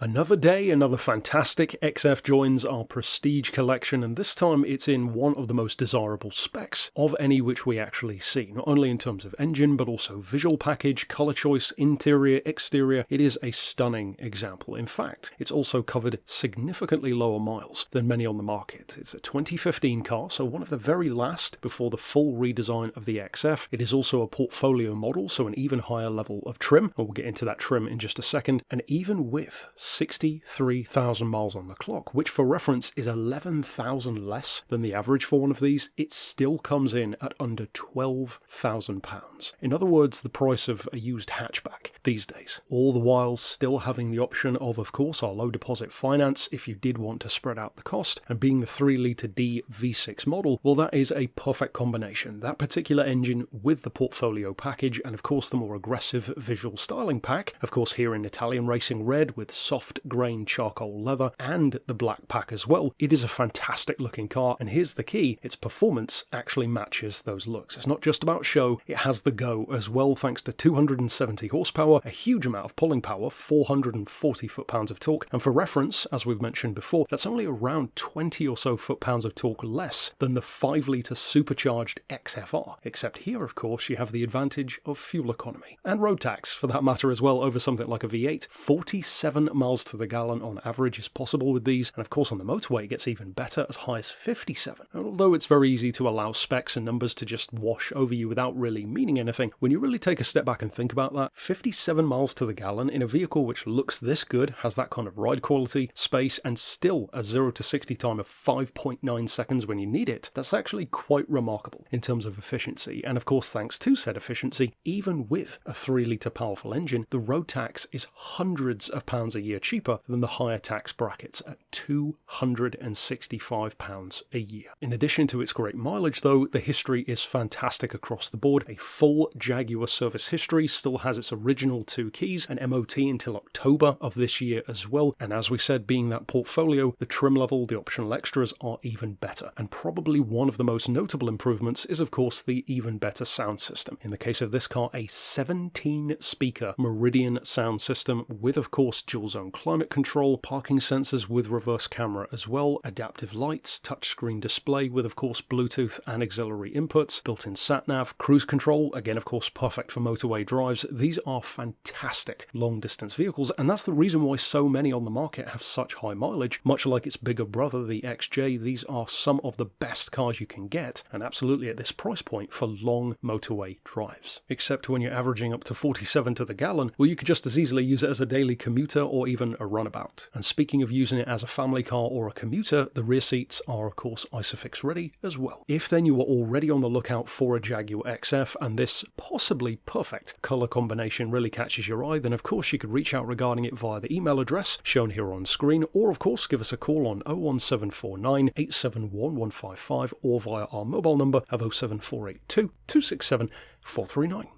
Another day, another fantastic XF joins our prestige collection, and this time it's in one of the most desirable specs of any which we actually see, not only in terms of engine, but also visual package, colour choice, interior, exterior. It is a stunning example. In fact, it's also covered significantly lower miles than many on the market. It's a 2015 car, so one of the very last before the full redesign of the XF. It is also a portfolio model, so an even higher level of trim, and we'll get into that trim in just a second, and even with 63,000 miles on the clock, which for reference is 11,000 less than the average for one of these, it still comes in at under £12,000. In other words, the price of a used hatchback these days. All the while still having the option of course, our low deposit finance if you did want to spread out the cost, and being the 3-litre D V6 model, well, that is a perfect combination. That particular engine with the portfolio package, and of course the more aggressive visual styling pack, of course here in Italian Racing Red with soft grain charcoal leather and the black pack as well. It is a fantastic looking car, and here's the key: its performance actually matches those looks. It's not just about show, it has the go as well, thanks to 270 horsepower, a huge amount of pulling power, 440 foot-pounds of torque, and for reference, as we've mentioned before, that's only around 20 or so foot-pounds of torque less than the 5-litre supercharged XFR, except here of course you have the advantage of fuel economy and road tax for that matter as well over something like a V8. 47 miles to the gallon on average is possible with these, and of course on the motorway it gets even better, as high as 57. And although it's very easy to allow specs and numbers to just wash over you without really meaning anything, when you really take a step back and think about that, 57 miles to the gallon in a vehicle which looks this good, has that kind of ride quality, space, and still a 0 to 60 time of 5.9 seconds when you need it, that's actually quite remarkable in terms of efficiency. And of course, thanks to said efficiency, even with a 3-litre powerful engine, the road tax is hundreds of pounds a year cheaper than the higher tax brackets at £265 a year. In addition to its great mileage though, the history is fantastic across the board. A full Jaguar service history, still has its original 2 keys, an MOT until October of this year as well, and as we said, being that portfolio, the trim level, the optional extras are even better. And probably one of the most notable improvements is of course the even better sound system. In the case of this car, a 17-speaker Meridian sound system with of course dual zone climate control, parking sensors with reverse camera as well, adaptive lights, touchscreen display with of course Bluetooth and auxiliary inputs, built-in sat-nav, cruise control, again of course perfect for motorway drives. These are fantastic long distance vehicles, and that's the reason why so many on the market have such high mileage. Much like its bigger brother, the XJ, these are some of the best cars you can get, and absolutely at this price point for long motorway drives. Except when you're averaging up to 47 to the gallon, well, you could just as easily use it as a daily commuter or even a runabout. And speaking of using it as a family car or a commuter, the rear seats are of course ISOFIX ready as well. If then you are already on the lookout for a Jaguar XF and this possibly perfect colour combination really catches your eye, then of course you could reach out regarding it via the email address shown here on screen, or of course give us a call on 01749 871 155 or via our mobile number of 07482 267 439.